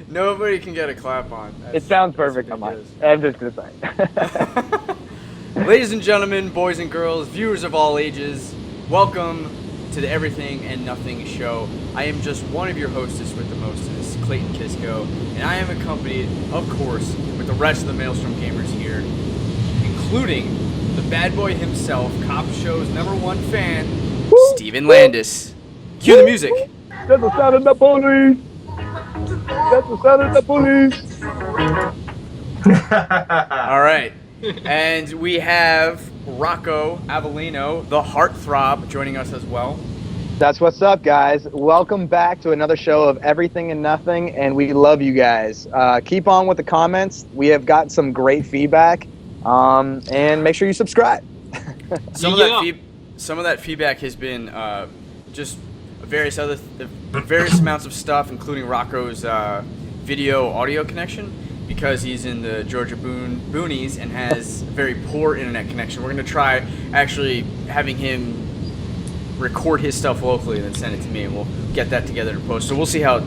Nobody can get a clap on. It sounds perfect on mine. I'm just gonna say. Ladies and gentlemen, boys and girls, viewers of all ages, welcome to the Everything and Nothing show. I am just one of your hostess with the mostest, Clayton Kisco, and I am accompanied, of course, with the rest of the Maelstrom gamers here, including the bad boy himself, Cop Show's #1 fan, Steven Landis. Cue the music. That's the sound of the police. That's the sound of the police. All right. And we have Rocco Avellino, the heartthrob, joining us as well. That's what's up, guys. Welcome back to another show of Everything and Nothing, and we love you guys. Keep on with the comments. We have got some great feedback, and make sure you subscribe. Some of that feedback has been just various amounts of stuff, including Rocco's video audio connection, because he's in the Georgia boonies and has very poor internet connection. We're going to try actually having him record his stuff locally and then send it to me, and we'll get that together in post. So we'll see how it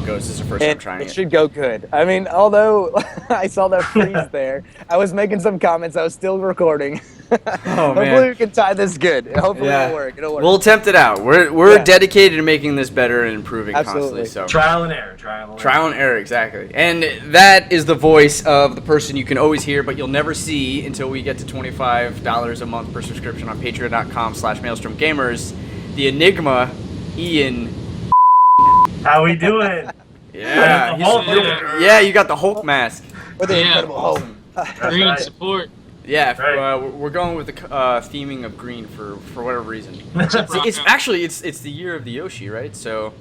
goes. This is the first time trying it. It should go good. I mean, although I saw that freeze there, I was making some comments. I was still recording. Oh, man. Hopefully we can tie this good. Hopefully it'll work. We'll attempt it out. We're dedicated to making this better and improving constantly. So trial and error. Trial and error, exactly. And that is the voice of the person you can always hear, but you'll never see until we get to $25 a month per subscription on patreon.com/maelstromgamers. The Enigma, Ian. How we doing? Yeah. You got the Hulk mask. With the Incredible Hulk. Green right. support. Yeah, Right. we're going with the theming of green for whatever reason. It's the year of the Yoshi, right? So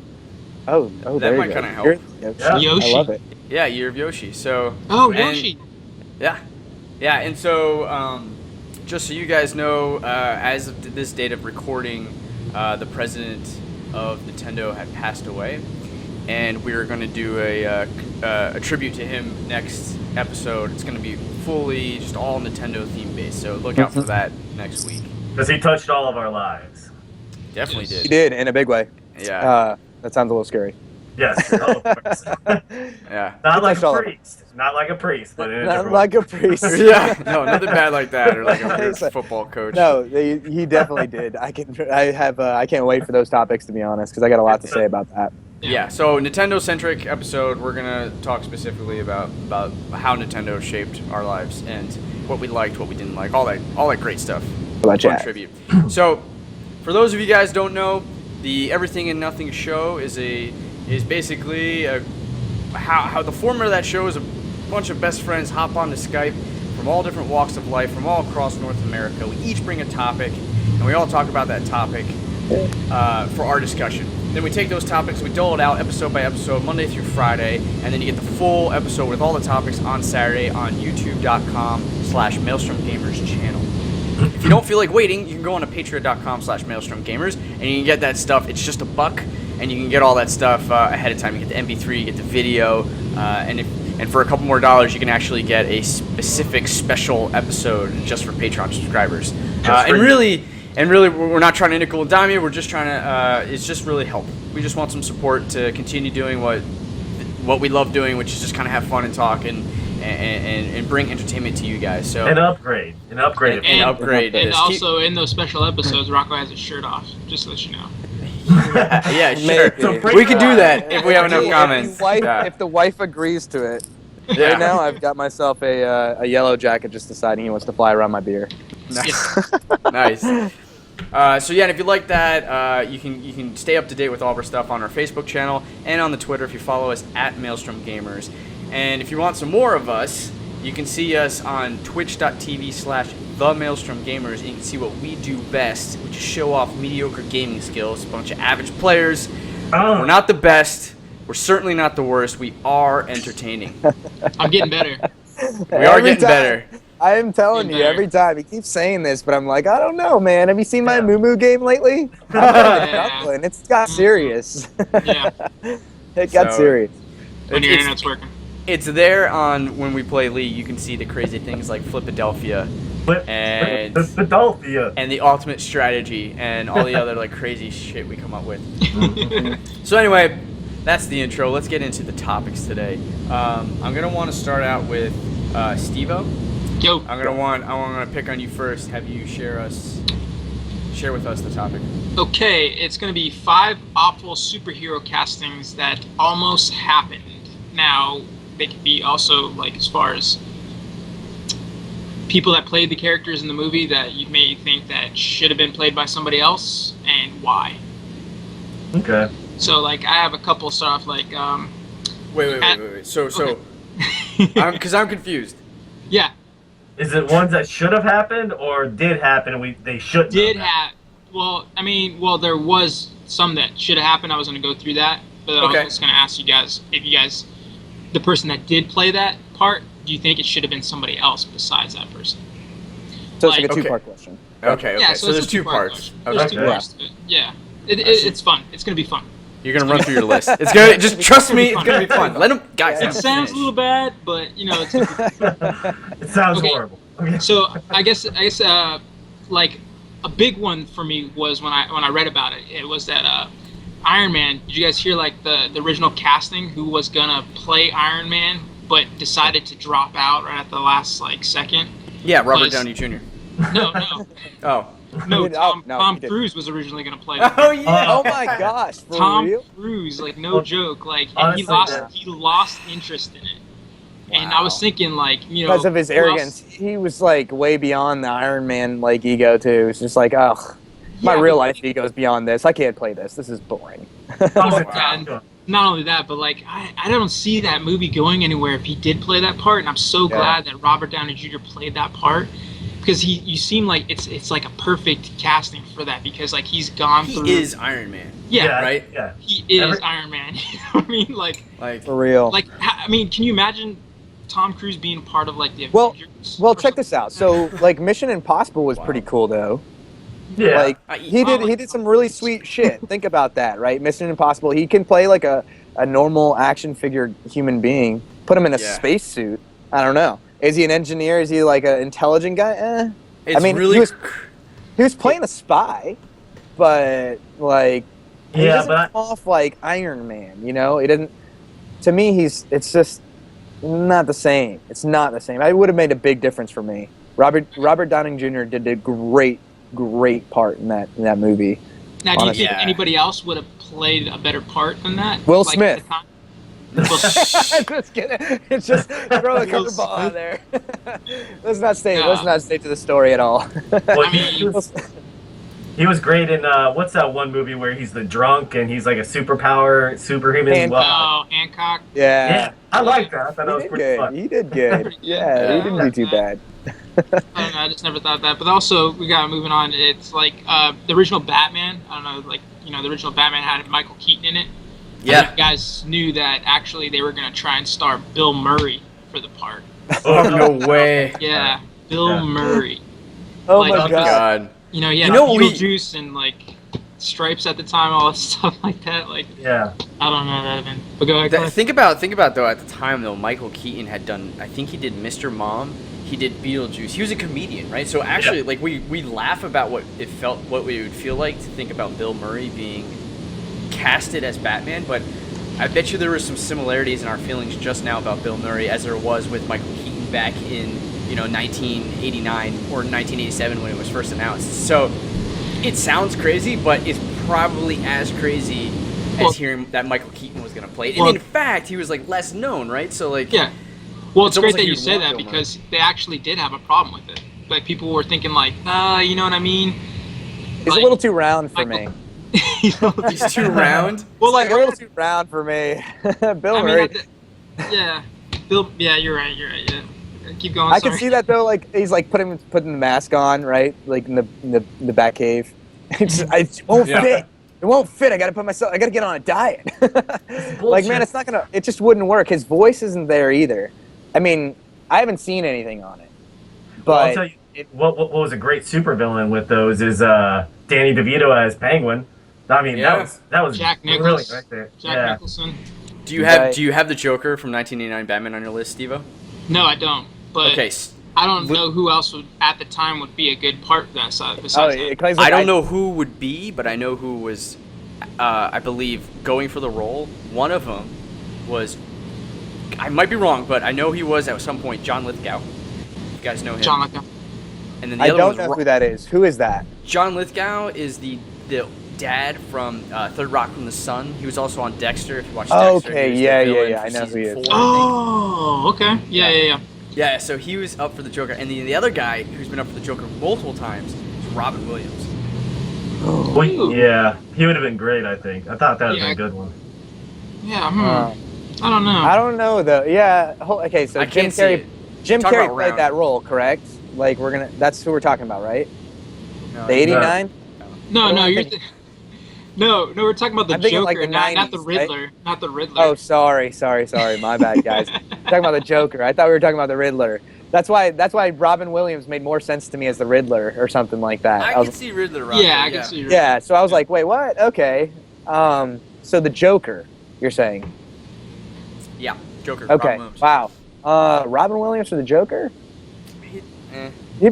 Oh, that there might you kind of go. help. Yeah. Yoshi. I love it. Yeah, year of Yoshi. So Yoshi. Yeah, and so just so you guys know, as of this date of recording, the president of Nintendo had passed away, and we're going to do a tribute to him next episode. It's going to be fully just all Nintendo theme based, so look out for that next week. Because he touched all of our lives. Definitely He did. did, in a big way. Yeah. That sounds a little scary. Yes. Of course. Yeah. Not like touched all a of it. priest. Not like a priest, but in a Not different like way. a priest. Yeah. No, nothing bad like that, or like a weird football coach. No, he definitely did. I can't wait for those topics, to be honest, because I got a lot to say about that. Yeah, so Nintendo-centric episode. We're gonna talk specifically about how Nintendo shaped our lives and what we liked, what we didn't like, all that great stuff. About Fun Jack. tribute. So, for those of you guys who don't know, the Everything and Nothing show is basically how the format of that show is a bunch of best friends hop onto Skype from all different walks of life, from all across North America. We each bring a topic, and we all talk about that topic for our discussion. Then we take those topics, we dole it out episode by episode, Monday through Friday, and then you get the full episode with all the topics on Saturday on youtube.com/maelstromgamers channel. If you don't feel like waiting, you can go on to patreon.com/maelstromgamers, and you can get that stuff. It's just $1, and you can get all that stuff ahead of time. You get the MP3, you get the video, and for a couple more dollars, you can actually get a specific special episode just for Patreon subscribers. And really, we're not trying to nickel and dime you. We're just trying to, it's just really help. We just want some support to continue doing what we love doing, which is just kind of have fun and talk and bring entertainment to you guys. So An upgrade. And Just in those special episodes, Rocco has his shirt off, just to let you know. yeah, sure. Maybe. We could do that if we have enough comments. If the wife agrees to it. Yeah. Right now, I've got myself a yellow jacket just deciding he wants to fly around my beer. Nice. So yeah, and if you like that, you can stay up to date with all of our stuff on our Facebook channel and on the Twitter if you follow us at Maelstrom Gamers. And if you want some more of us, you can see us on twitch.tv/TheMaelstromGamers, and you can see what we do best, which is show off mediocre gaming skills. A bunch of average players. We're not the best. We're certainly not the worst. We are entertaining. I'm getting better. We are getting better. I am telling you, every time. He keeps saying this, but I'm like, I don't know, man. Have you seen my Moo Moo game lately? It's got serious. Yeah. It got serious. When your internet's working. It's there on when we play League. You can see the crazy things like Flipadelphia and the ultimate strategy and all the other like crazy shit we come up with. So anyway, that's the intro. Let's get into the topics today. I'm gonna want to start out with Steve-O. Yo. I'm gonna pick on you first. Have you share with us the topic. Okay, it's going to be 5 awful superhero castings that almost happened. Now, they could be also, like, as far as people that played the characters in the movie that you may think that should have been played by somebody else, and why. Okay. So, like, I have a couple stuff, like, Wait. So, because I'm confused. yeah, Is it ones that should have happened or did happen and they shouldn't have? well, there was some that should have happened. I was going to go through that, but I was just going to ask you guys, if you guys, the person that did play that part, do you think it should have been somebody else besides that person? So it's like a two-part question. Okay. Yeah, So there's it's a 2 two-part parts. question. There's Okay. 2 parts to it. Yeah. It's fun. It's going to be fun. You're gonna run through your list. It's gonna just trust me. It's gonna be fun. Let them guys. It sounds a little bad, but you know it's gonna be fun. It sounds Okay. horrible. Okay. So I guess like a big one for me was when I read about it. It was that Iron Man. Did you guys hear like the original casting who was gonna play Iron Man but decided to drop out right at the last like second? Yeah, Robert Downey Jr. No. Oh. No, Tom he didn't. Cruise was originally gonna play him. Oh yeah. Oh my gosh, for Tom real? Cruise, like no joke, like and Honestly, he lost interest in it. And I was thinking like, you know, Because of his who else- arrogance, he was like way beyond the Iron Man like ego too. It's just like, ugh, my Yeah, real but- life ego is beyond this. I can't play this. This is boring. And not only that, but like I don't see that movie going anywhere if he did play that part, and I'm so glad that Robert Downey Jr. played that part because you seem like it's like a perfect casting for that because like he's gone through. He is Iron Man. Yeah, right? Yeah. he is Iron Man. You know what I mean? Like For real. Like I mean, can you imagine Tom Cruise being part of like the Well- Avengers? Well, or check this out. So, like, Mission Impossible was Wow. pretty cool, though. Yeah. Like, he did some really sweet shit. Think about that, right? Mission Impossible. He can play like a normal action figure human being. Put him in a Yeah. spacesuit. I don't know. Is he an engineer? Is he like an intelligent guy? it's mean, really he was playing a spy, but like, he Yeah, doesn't but come off like Iron Man. You know, it didn't. To me, it's just not the same. It's not the same. It would have made a big difference for me. Robert Downey Jr. did a great part in that movie. Now, do you honestly. think anybody else would have played a better part than that? Will Like, Smith. at the time? Just kidding. It's just throw a curveball out there. Let's not stay to the story at all. well, I mean, he was great in what's that one movie where he's the drunk and he's like a superhuman. Hancock. Hancock. Yeah, I like that. I thought that He was did pretty good. fun. He did good. Pretty good. Yeah, he didn't do too bad. I don't know. I just never thought that. But also, we got moving on. It's like the original Batman. I don't know, like the original Batman had Michael Keaton in it. Yeah. You guys knew that actually they were gonna try and star Bill Murray for the part. Oh no way. Yeah, Bill Murray. Oh Like, my oh, god. He had You know what we- Beetlejuice and like Stripes at the time, all that stuff like that. Like Yeah. I don't know that'd have been. But go ahead. Think about though at the time though, Michael Keaton had done. I think he did Mr. Mom. He did Beetlejuice. He was a comedian, right? So actually, like we laugh about what we would feel like to think about Bill Murray being casted as Batman, but I bet you there were some similarities in our feelings just now about Bill Murray as there was with Michael Keaton back in 1989 or 1987 when it was first announced. So it sounds crazy, but it's probably as crazy as hearing that Michael Keaton was going to play it. And in fact, he was like less known, right? So like Yeah. Well, it's great almost like that you you say want that Bill because they actually did have a problem with it. Like people were thinking like, you know what I mean? He's a little too round for me. he's too round. Well, like He's a little too round for me. Bill I mean, Murray. yeah, Bill. Yeah, you're right. Yeah, keep going. I sorry. can see that though. Like he's like putting the mask on, right? Like in the back cave. It won't fit. It won't fit. I gotta get on a diet. Like man, it's not gonna. It just wouldn't work. His voice isn't there either. I mean, I haven't seen anything on it. Well, I'll But tell you, what was a great supervillain with those is Danny DeVito as Penguin. I mean, Yeah. that was Jack brilliant Nicholson. right there. Jack Nicholson. Do you have the Joker from 1989 Batman on your list, Steve-O? No, I don't. But Okay. I don't know who else would at the time would be a good part for that side besides that. it plays I like don't know who would be, but I know who was I believe, going for the role. One of them was, I might be wrong, but I know he was at some point John Lithgow. You guys know him. John Lithgow. And then the I other don't one was know who that is. Who is that? John Lithgow is the dad from Third Rock from the Sun. He was also on Dexter. If you watch Dexter, Okay, he was the yeah. villain I for know who season he is. 4, I think. Oh, okay. Yeah. Yeah, so he was up for the Joker, and the other guy who's been up for the Joker multiple times is Robin Williams. Well, yeah, he would have been great. I think. I thought that would have been a good one. Yeah. I don't know. I don't know though. Yeah. Okay, so I Jim can't see Carrey. it. Jim Talk Carrey about played round. that role, correct? Like that's who we're talking about, right? No, The '89. No, you're. No, we're talking about the I'm thinking Joker, like the not the 90s, Riddler, not the Riddler. Oh, sorry. My bad, guys. Talking about the Joker. I thought we were talking about the Riddler. That's why Robin Williams made more sense to me as the Riddler or something like that. I can see Riddler. Rock yeah, there, I can see. Yeah, so I was like, wait, what? Okay. So the Joker, you're saying? Yeah, Joker. Okay. Robin Williams. Wow. Robin Williams for the Joker? Eh. I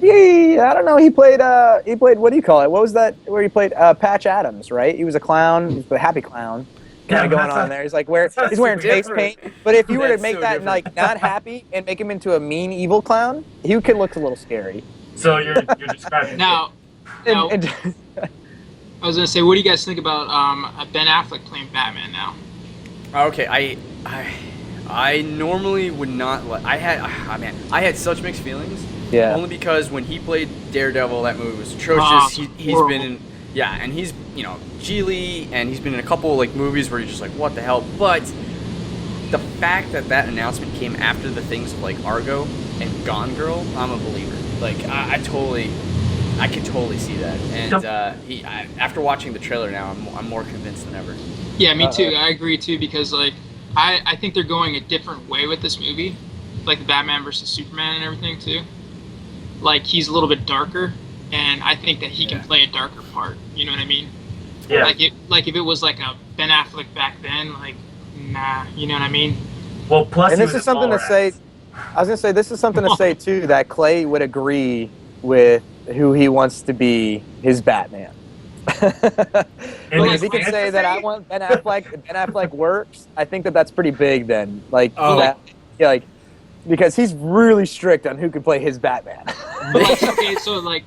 don't know. He played. What do you call it? What was that? Where he played Patch Adams, right? He was a clown. He was the happy clown. Kind of going on there. He's like he's wearing face paint. But if you were to That's make so that different. like not happy and make him into a mean evil clown, he could look a little scary. So you're describing Now, And- I was gonna say, what do you guys think about Ben Affleck playing Batman now? Okay, I normally would not let. I had such mixed feelings. yeah. Only because when he played Daredevil, that movie was atrocious. He's horrible. been in, and he's Geely, and he's been in a couple like movies where you're just like, what the hell? But the fact that announcement came after the things of like Argo and Gone Girl, I'm a believer. Like I could totally see that. And after watching the trailer now, I'm more convinced than ever. Yeah, me too. I agree too, because like I think they're going a different way with this movie, like the Batman versus Superman and everything too. Like he's a little bit darker, and I think that he can play a darker part. You know what I mean? Yeah. Like if it was like a Ben Affleck back then, like nah, you know what I mean? Well, plus And he this was is something in to say. I was gonna say this is something to say too, that Clay would agree with who he wants to be his Batman. If he can say that I want Ben Affleck works, I think that's pretty big then. Like because he's really strict on who can play his Batman. But like, okay, so like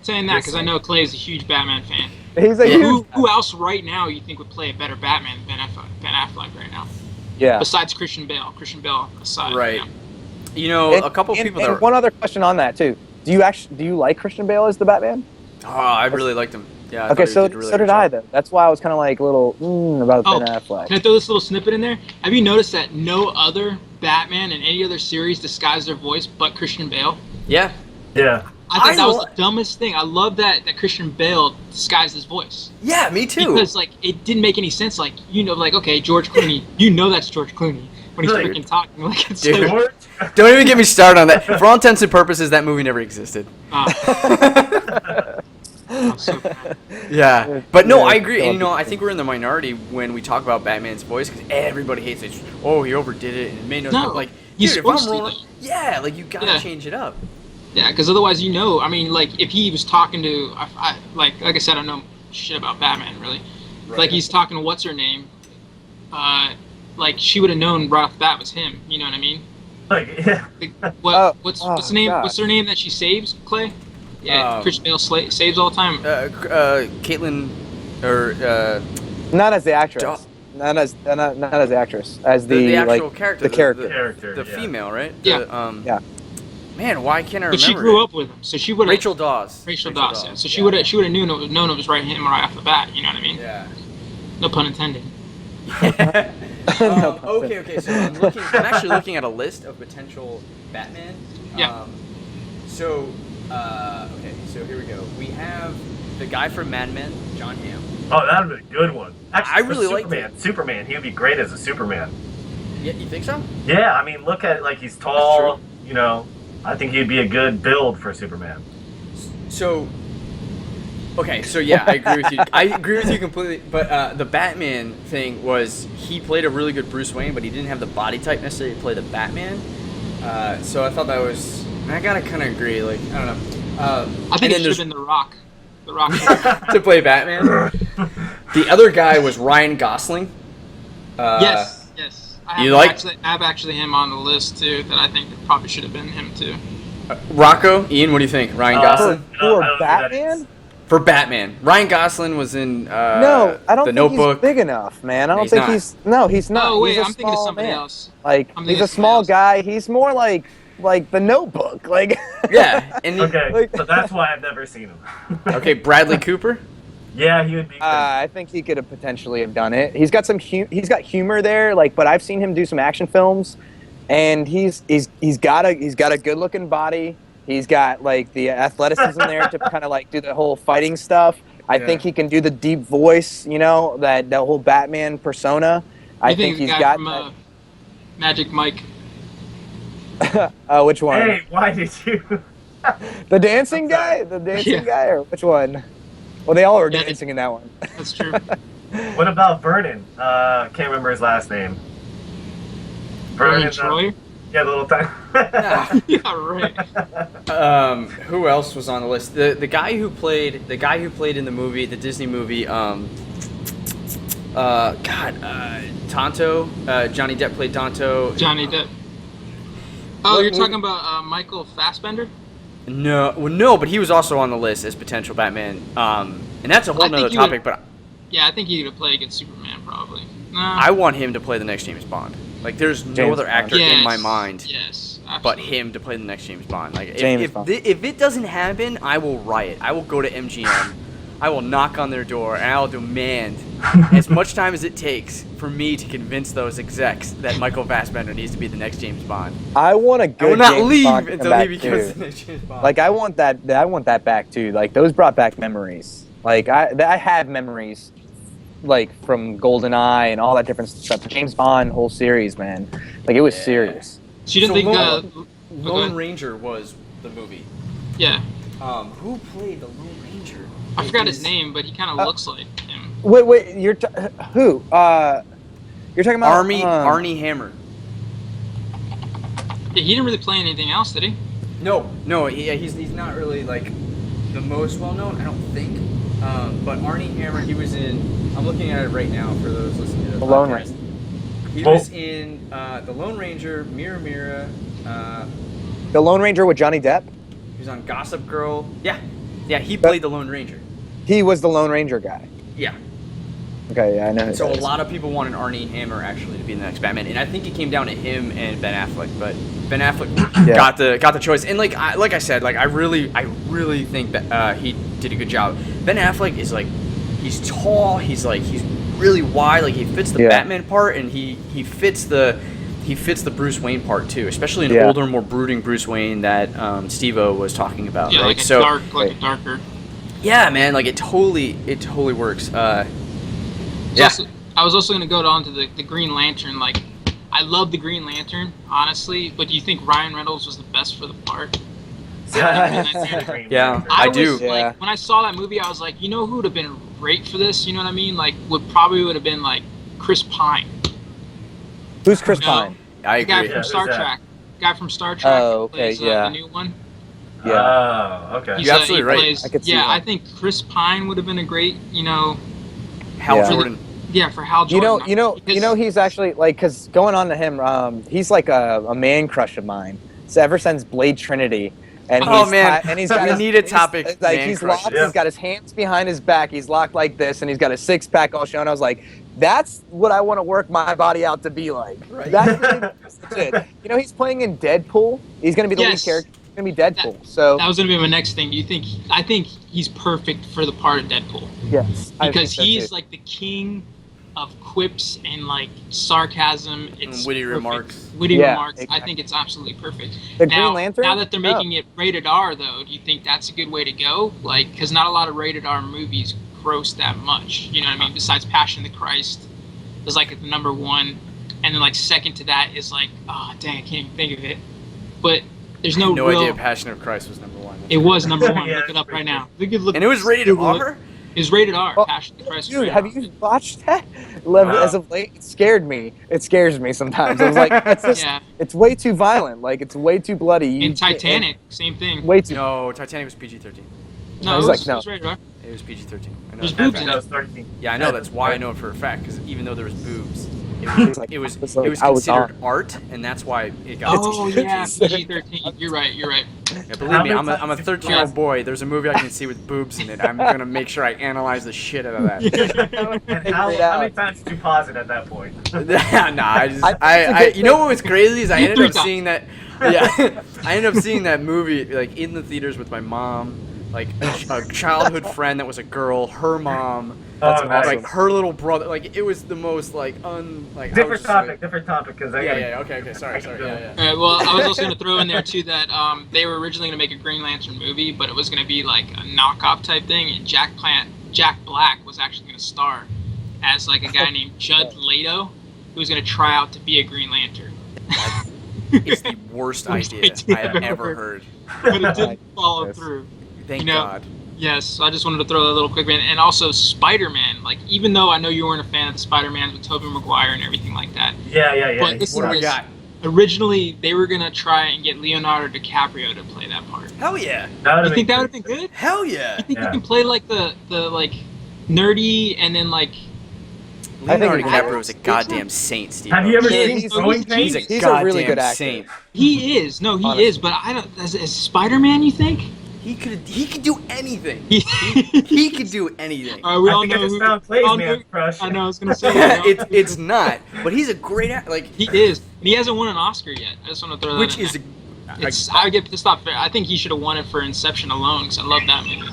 saying that because I know Clay is a huge Batman fan. He's a huge. Who else right now you think would play a better Batman than Ben Affleck right now? Yeah. Besides Christian Bale. Christian Bale aside. Right. Yeah. A couple people that. And one other question on that too. Do you like Christian Bale as the Batman? Oh, I really liked him. Yeah. I Okay, thought he so did a really so good did I job. though. That's why I was kind of like a little about Oh, Ben Affleck. Can I throw this little snippet in there? Have you noticed that no other Batman in any other series disguised their voice but Christian Bale? Yeah. Yeah. I thought that was the dumbest thing. I love that Christian Bale disguised his voice. Yeah, me too. Because like it didn't make any sense. Like like okay, George Clooney, that's George Clooney when he's Dude. freaking talking. Like it's Dude. so, Don't even get me started on that. For all intents and purposes, that movie never existed. I'm so bad. Yeah, but no, Yeah, I agree. And it's I think we're in the minority when we talk about Batman's voice because everybody hates it. Oh, he overdid it and it made no sense. No, Like, he's dude, if I'm supposed to, wrong, though. yeah, like you gotta Yeah. change it up. Yeah, because otherwise, I mean, like if he was talking to, like I said, I don't know shit about Batman really. Right. Like he's talking to what's her name, like she would have known right off the bat was him. You know what I mean? Like, yeah. Like, what's oh, the name? God. What's her name that she saves? Clay. Yeah, Christian Bale saves all the time. Caitlyn, or Not as the actress. Duh. Not as the actress. As the the actual like character. the character. Character, The yeah. female, right? Yeah. The, Man, why can't I remember? But she grew up with him, so she would have. Rachel Dawes. Rachel Dawes. Yeah. So she would have known it was right him right off the bat. You know what I mean? Yeah. No pun intended. Okay. So I'm actually looking at a list of potential Batman. Yeah. Okay. So here we go. We have the guy from Mad Men, John Hamm. Oh, that would be a good one. Actually, I really liked Superman. Superman. He would be great as a Superman. Yeah, you think so? Yeah, I mean, look at it. Like he's tall. You know, I think he'd be a good build for Superman. So. Okay, so yeah, I agree with you. I agree with you completely. But the Batman thing was he played a really good Bruce Wayne, but he didn't have the body type necessarily to play the Batman. So I thought that was. I gotta kind of agree. Like I don't know. I think it should have been The Rock. The Rock. To play Batman. The other guy was Ryan Gosling. Yes. I have actually him on the list too. That I think that probably should have been him too. Rocco, Ian, what do you think? Ryan Gosling For I don't know who that is. Batman? for Batman. Ryan Gosling was in No, I don't The think Notebook. he's big enough, man. I don't He's think not. he's. No, he's not. Oh wait, he's a I'm thinking of small somebody man. else. Like I'm he's thinking a of small somebody else. guy. He's more like the Notebook. Like Yeah, and Okay, Like- so that's why I've never seen him. okay, Bradley Cooper. Yeah, he would be good. I think he could have potentially have done it. He's got some he's got humor there, like, but I've seen him do some action films, and he's got a good looking body. He's got like the athleticism there to kind of like do the whole fighting stuff. I think he can do the deep voice, you know, that whole Batman persona. I think the he's guy got from, Magic Mike. which one? Hey, why did you? The dancing guy? The dancing Yeah. guy, or which one? Well, they all were Yeah, dancing in that one. That's true. What about Vernon? Can't remember his last name. Vernon Troyer. Yeah, the little time. Yeah, right. Who else was on the list? The guy who played in the movie, the Disney movie. Tonto. Johnny Depp played Tonto. Johnny Depp. Oh, you're talking about Michael Fassbender? No, but he was also on the list as potential Batman. And that's a whole I think nother he topic. would- But Yeah, I think he would play a good Superman, probably. Nah. I want him to play the next James Bond. Like, there's no James other Bond. actor in my mind Yes, but absolutely. him to play the next James Bond. Like, James if Bond. if it doesn't happen, I will riot. I will go to MGM. I will knock on their door and I will demand as much time as it takes for me to convince those execs that Michael Fassbender needs to be the next James Bond. I want a good I will not James leave Bond to come until back he becomes too. the next James Bond. Like I want that back too. Like those brought back memories. Like I have memories, like from GoldenEye and all that different stuff. The James Bond whole series, man. Like it was Yeah. serious. So you didn't So think... Lone- go Lone ahead. Ranger was the movie. Yeah. Who played the Lone Ranger? I forgot his name, but he kind of looks like him. Wait, who? You're talking about Arnie Hammer. Yeah, he didn't really play anything else, did he? No, he's not really like the most well known, I don't think. But Arnie Hammer, he was in. I'm looking at it right now for those listening to the The Lone podcast. Ranger. He was in the Lone Ranger, Mira Mira. The Lone Ranger with Johnny Depp. He was on Gossip Girl. Yeah, he played the Lone Ranger. He was the Lone Ranger guy. Yeah. Okay, yeah, I know. who So that a is. lot of people wanted Arnie Hammer actually to be the next Batman, and I think it came down to him and Ben Affleck. But Ben Affleck got the choice, and like I said, like I really think that he did a good job. Ben Affleck is like, he's tall, he's really wide, like he fits the Batman part, and he fits the Bruce Wayne part too, especially an older, more brooding Bruce Wayne that Steve-O was talking about. Yeah, right? like a darker. Yeah, man, like it totally works. I was also going to go on to the Green Lantern. Like, I love the Green Lantern, honestly, but do you think Ryan Reynolds was the best for the part? Yeah, I do. Was, like, when I saw that movie, I was like, you know who would have been great for this? You know what I mean? Like, would have been like Chris Pine. Who's Chris No. Pine? I The guy agree. from who's Star that? Trek. Guy from Star Trek. Oh, who plays, okay, yeah. The new one. Yeah. Oh, okay. You're absolutely right. Plays, I could see yeah, that. I think Chris Pine would have been a great, Hal Yeah. Jordan. for Hal Jordan. You know, he's actually like, because going on to him, he's like a man crush of mine. So ever since Blade Trinity, and Oh, he's man. and he's got We his, need a he's- topic, Like man he's crush. locked. Yeah. He's got his hands behind his back. He's locked like this, and he's got a six-pack all shown. I was like, that's what I want to work my body out to be like. Right. That's legit. You know, he's playing in Deadpool. He's gonna be the lead Yes. character. He's gonna be Deadpool. So That was gonna be my next thing. Do you think? I think he's perfect for the part of Deadpool yes, I because think so, he's too. like the king of quips and like sarcasm. It's witty perfect. remarks. Witty Yeah, remarks. I exactly. think it's absolutely perfect. The now, Green Lantern. now that they're No. making it rated R, though, do you think that's a good way to go? Like, because not a lot of rated R movies gross that much. You know what I mean? Besides Passion of the Christ, is like the number one, and then like second to that is like, oh dang, I can't even think of it. But there's no No real. idea Passion of Christ was number one. It was number one. Yeah, Look it up pretty right now. Look, And it was rated Google it. R? It was rated R. Oh, Passion of the Christ. was Dude, rated have R. you watched that? Wow. As of late, it scared me. It scares me sometimes. I was like, it's just, Yeah. it's way too violent. Like, it's way too bloody. In Titanic, same thing. Way too. No, Titanic was PG-13. No, He's it was, like, no. it was rated R. It was PG-13. I know There's that for a boobs in fact. That was 13. Yeah, I know. That's why I know it for a fact. Because even though there was boobs, it was It's like, it was I was considered on. art, and that's why it got. Oh yeah, PG-13. PG-13. You're right. You're right. Yeah, believe me, I'm a 13-year-old boy. There's a movie I can see with boobs in it. I'm gonna make sure I analyze the shit out of that. And how many times did you pause it at that point? Nah, It's a I good you know what was crazy is I ended up Three seeing that. Yeah, I ended up seeing that movie like in the theaters with my mom, like a childhood friend that was a girl, her mom, That's nice. like her little brother. Like it was the most like I was Different just topic, like- because Okay, sorry, yeah. All right, well, I was also going to throw in there too that they were originally going to make a Green Lantern movie, but it was going to be like a knockoff type thing, and Jack Black was actually going to star as like a guy named Judd Leto, who was going to try out to be a Green Lantern. It's the worst Worst idea idea I have I've ever ever heard. But it didn't follow Yes. through. Thank You know, God. Yes, so I just wanted to throw that little quick in. And also Spider-Man. Like, even though I know you weren't a fan of the Spider-Mans with Tobey Maguire and everything like that, Yeah. But this What do we was- got? originally they were going to try and get Leonardo DiCaprio to play that part. Hell yeah! You think that would have been good? Hell yeah! You think Yeah. he can play like the like nerdy and then like Leonardo he can. DiCaprio is a goddamn saint, Steve. Have you ever Yeah, seen he's- Growing he's- Pains? He's a He's a goddamn really good actor. saint. he is? No, he Honestly. is. But I don't. As Spider-Man, you think? He could do anything. He, He could do anything. we I all think know I just who. found we all Clay's man's know- crush. I know. I was gonna say. we all know It's not, but he's a great actor. Like He is. He hasn't won an Oscar yet. I just want to throw that which in is there. I get pissed off. I think he should have won it for Inception alone because I love that movie.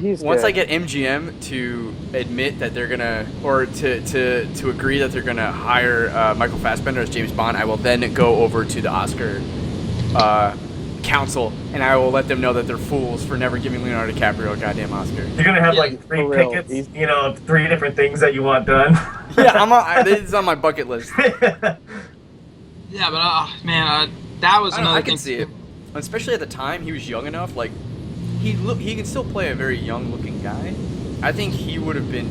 He's once good. I get MGM to admit that they're gonna or to agree that they're gonna hire Michael Fassbender as James Bond, I will then go over to the Oscar council and I will let them know that they're fools for never giving Leonardo DiCaprio a goddamn Oscar. You're gonna have Yeah, like 3 for real. tickets, He's- 3 different things that you want done. Yeah, it's on my bucket list. Yeah, but man, that was another I thing. can see it, especially at the time he was young enough. Like he can still play a very young-looking guy. I think he would have been,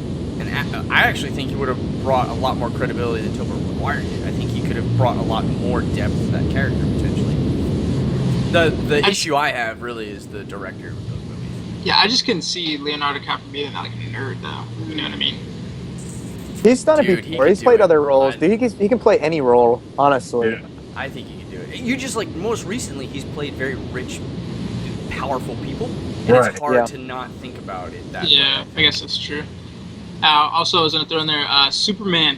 I actually think he would have brought a lot more credibility than Tobey Maguire did. I think he could have brought a lot more depth to that character potentially. The issue I have really is the director of those movies. Yeah, I just couldn't see Leonardo DiCaprio being like a nerd though. You know what I mean? He's done it Dude, he before. can He's do played it. other roles. Dude, he can play any role, honestly. Yeah. I think he can do it. You just like most recently, he's played very rich, powerful people, and Right. it's hard Yeah. to not think about it that Yeah, way. I guess that's true. Also, I was gonna throw in there Superman.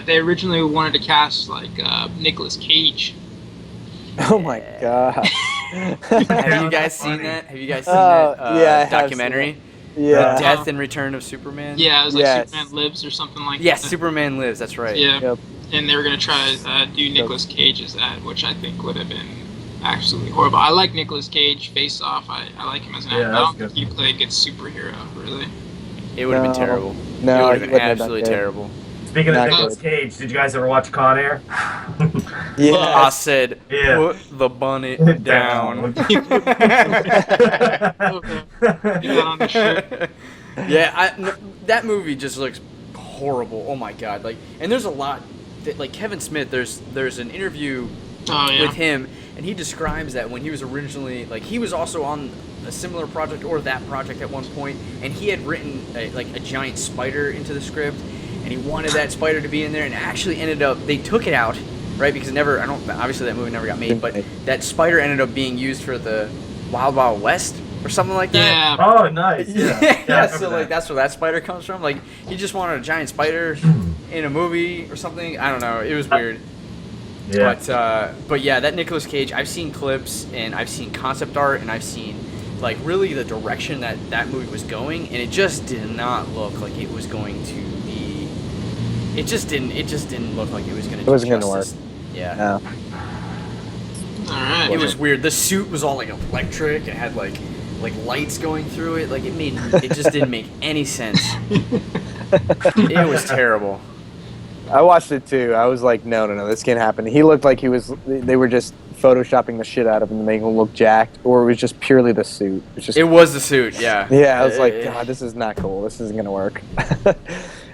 They originally wanted to cast like Nicolas Cage. Oh my god. Have you guys seen that? Have you guys seen Oh, that yeah, I have seen documentary? Yeah. The Death and Return of Superman? Yeah, it was like Yes. Superman Lives or something like Yes, that. Superman Lives, that's right. Yeah. Yep. And they were gonna try to do Nicolas Cage as that, which I think would have been absolutely horrible. I like Nicolas Cage, Face Off. I like him as an Yeah, actor. I that's don't think good. he played a good superhero, really. It would have been No. terrible. No, it he would have wouldn't been have done absolutely good. terrible. Speaking of Not Nicolas good. Cage, did you guys ever watch Con Air? Yeah. I said, Yeah. put the bonnet down. Yeah, on the shirt. Yeah, that movie just looks horrible. Oh my god! Like, and there's a lot. Like Kevin Smith, there's an interview Oh yeah. with him, and he describes that when he was originally he was also on a similar project or that project at one point, and he had written a giant spider into the script, and he wanted that spider to be in there, and actually ended up they took it out, right? Because obviously that movie never got made, but that spider ended up being used for the Wild Wild West or something like that. Yeah. Oh, nice. Yeah. I remember So that. that's where that spider comes from. Like he just wanted a giant spider in a movie or something. I don't know. It was weird. Yeah. But yeah, that Nicolas Cage. I've seen clips and I've seen concept art and I've seen really the direction that movie was going, and it just did not look like it was going to be. It just didn't look like it was going to. It wasn't gonna work. Yeah. No. All right. It was weird. The suit was all electric. It had like lights going through it. Like it just didn't make any sense. It was terrible. I watched it too. I was like, no, this can't happen. He looked like they were just photoshopping the shit out of him to make him look jacked, or it was just purely the suit. It was the suit, yeah. Yeah, I was like, God, this is not cool. This isn't gonna work.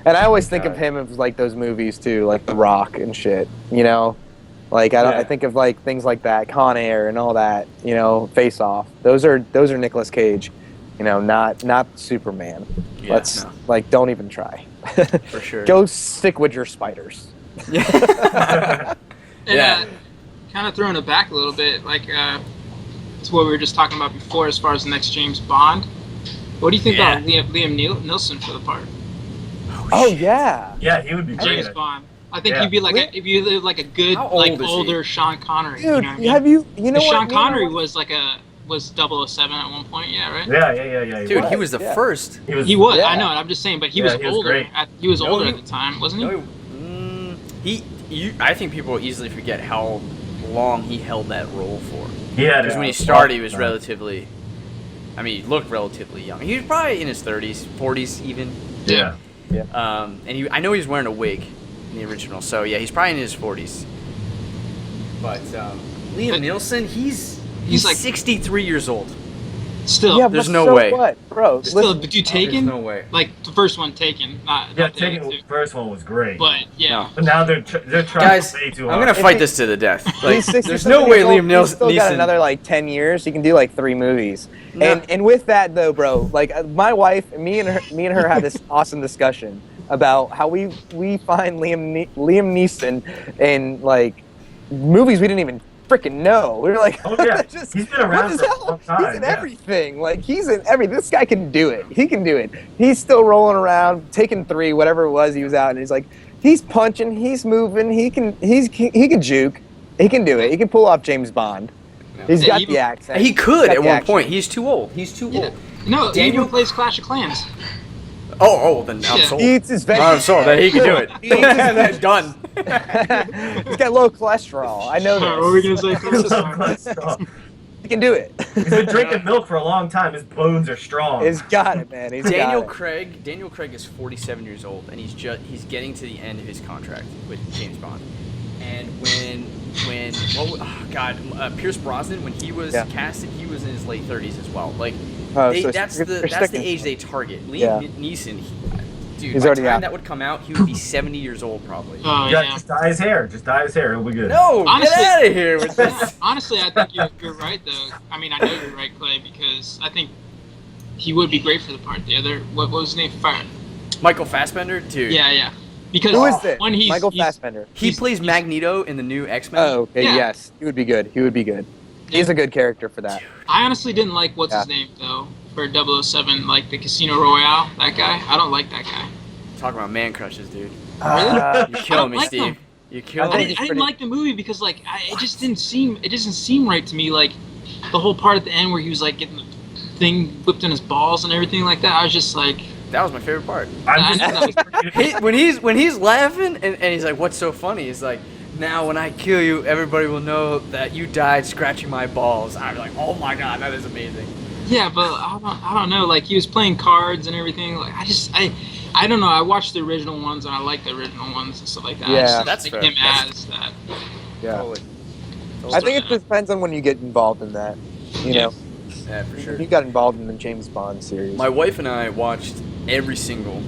And I always think of him as like those movies too, like The Rock and shit. You know, like I think of things like that, Con Air and all that. You know, Face Off. Those are Nicolas Cage. not Superman. Yeah, Don't even try. for sure. Go stick with your spiders. Yeah. And kind of throwing it back a little bit, like it's what we were just talking about before as far as the next James Bond. What do you think about Liam Neeson for the part? Oh yeah. Yeah, he would be great. James Bond. I think he'd be like a good How old is older he? Sean Connery. Dude, you know what I mean? have you know what? Sean Connery was 007 at one point, yeah, right? Yeah. Dude, he was the first. He was. Yeah. I know. I'm just saying, but he was he was older. great. He was No, older he- at the time, wasn't he? No, I think people easily forget how long he held that role for. Yeah. Because when he started, he was relatively. I mean, he looked relatively young. He was probably in his 30s, 40s even. Yeah. And I know he was wearing a wig in the original, so yeah, he's probably in his 40s. But Liam Neeson, he's like 63 years old. Still, Yeah, There's but no so way. What, bro? still, Listen, did you Taken? There's no way. Like the first one, Taken. Not Yeah, the other Taken, two. the first one was great. But yeah, But now they're trying Guys, way too I'm hard. gonna fight this to the death. Like, he's 60 there's no something way years old, Liam he's still got Neeson. another 10 years. He can do 3 movies. No. And with that though, bro, my wife, me and her had this awesome discussion about how we find Liam Neeson in movies we didn't even freaking know. We were like, Oh, yeah. just, He's been around what the for a hell? long time, He's in yeah. everything. He's in everything. This guy can do it. He can do it. He's still rolling around, taking 3, whatever it was he was out, and he's he's punching, he's moving, he can juke, he can do it. He can pull off James Bond. He's Yeah, got even- the accent. He could He's got at the one action. point. He's too old. He's too yeah. old. No, he Daniel- even plays Clash of Clans. Oh, then I'm Yeah. sold. He eats his I'm veggies. sold that he can do it. He eats his Done. He's got low cholesterol. I know What were we gonna this. say? He can do it. He's been drinking milk for a long time. His bones are strong. He's got it, man. He's Daniel got it. Craig is 47 years old, and he's getting to the end of his contract with James Bond. And Pierce Brosnan, when he was casted, he was in his late 30s as well. That's the age they target. Liam Neeson, dude, He's by the already time out. that would come out, he would be 70 years old probably. Oh Yeah, yeah. just dye his hair. Just dye his hair. He'll be good. No, Honestly- get out of here with this. Honestly, I think you're right though. I mean, I know you're right, Clay, because I think he would be great for the part. The other, what was his name? Michael Fassbender, dude. Yeah. Because Who is this? when he's Michael he's- Fassbender. He plays Magneto in the new X-Men. Oh, okay. Yeah. Yes, he would be good. He would be good. He's a good character for that. I honestly didn't like what's his name though for 007, like the Casino Royale. That guy, I don't like that guy. Talking about man crushes, dude. Uh, You're killing me, like Steve. him. You're I killing think me. he's I didn't pretty- like the movie because it just didn't seem right to me. Like the whole part at the end where he was getting the thing whipped in his balls and everything like that. I was just like, That was my favorite part. I'm I know just, When he's laughing and he's like, "What's so funny?" He's like, "Now when I kill you, everybody will know that you died scratching my balls." I'm like, "Oh my god, that is amazing." yeah, but I don't know. Like he was playing cards and everything. Like I don't know. I watched the original ones and I like the original ones and stuff like that. I Yeah. just don't That's like fair. him That's- as that. yeah. Totally. I think it depends on when you get involved in that. You know, Yeah, for sure. he got involved in the James Bond series. My wife and I watched every single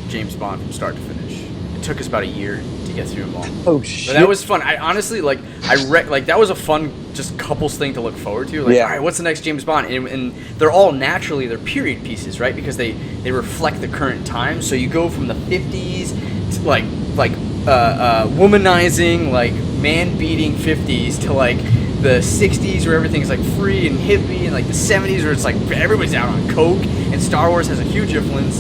James Bond from start to finish. It took us about a year to get through them all. Oh But shit! that was fun. I honestly that was a fun just couples thing to look forward to. Like, Yeah. all right, what's the next James Bond? And they're all naturally they're period pieces, right? Because they reflect the current time. So you go from the 50s to womanizing, man beating 50s to the 60s where everything's free and hippie, and the 70s where it's everybody's out on coke, and Star Wars has a huge influence.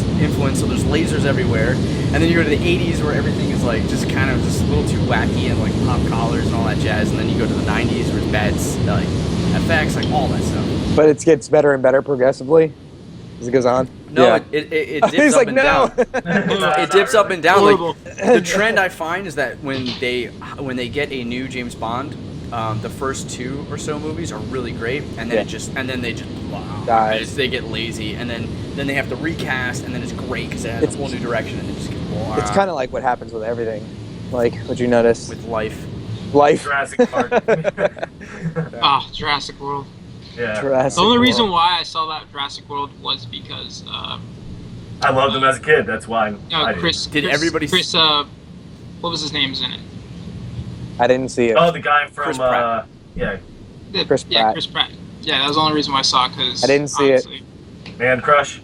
So there's lasers everywhere, and then you go to the 80s where everything is just kind of just a little too wacky and pop collars and all that jazz, and then you go to the 90s where it's bad FX, all that stuff. But it gets better and better progressively as it goes on. No, Yeah. it dips He's up like, and no. down. It dips up and down. Horrible. The trend I find is that when they get a new James Bond, the first 2 or so movies are really great, and then then they just Dies. they get lazy, and then they have to recast, and then it's great because it has a whole new direction, and it just gets blah. It's kind of like what happens with everything. What you notice? with life. Life. Jurassic Park. Jurassic World. Yeah. Jurassic The only World. reason why I saw that Jurassic World was because I loved him as a kid. That's why I did. Chris. Did Chris, everybody- Chris, what was his name's in it? I didn't see it. Oh, the guy from Chris Pratt. yeah. Chris Yeah, Pratt. Chris Pratt. Yeah, that was the only reason why I saw it because I didn't see it. Man crush.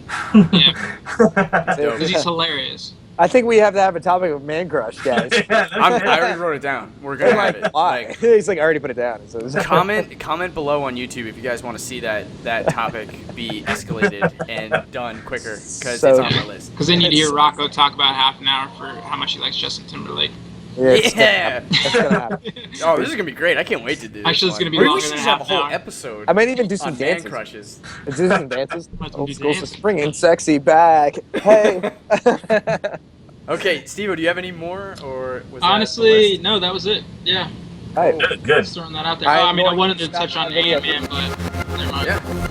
Yeah, Dope. because he's hilarious. I think we have to have a topic of man crush, guys. Yeah, I already wrote it down. We're gonna have it. Why? Like, He's like, I already put it down. So comment below on YouTube if you guys want to see that topic be escalated and done quicker, because So- it's on my list. Because then you'd hear Rocco talk about half an hour for how much he likes Justin Timberlake. Yeah. That's gonna happen. Oh, this is gonna be great. I can't wait to do this. Actually, it's one. gonna be Maybe longer we should than just have a half an whole hour. episode I might even do some on man dances. crushes. Do some dances. Might as well Old do school's dance. springing sexy back. Hey. Okay, Steve, do you have any more, or was Honestly, no, that was it. Yeah, Hey. Good. just throwing that out there. I'm I mean, I going wanted to to touch on stop. Ant-Man, but never mind. Yeah.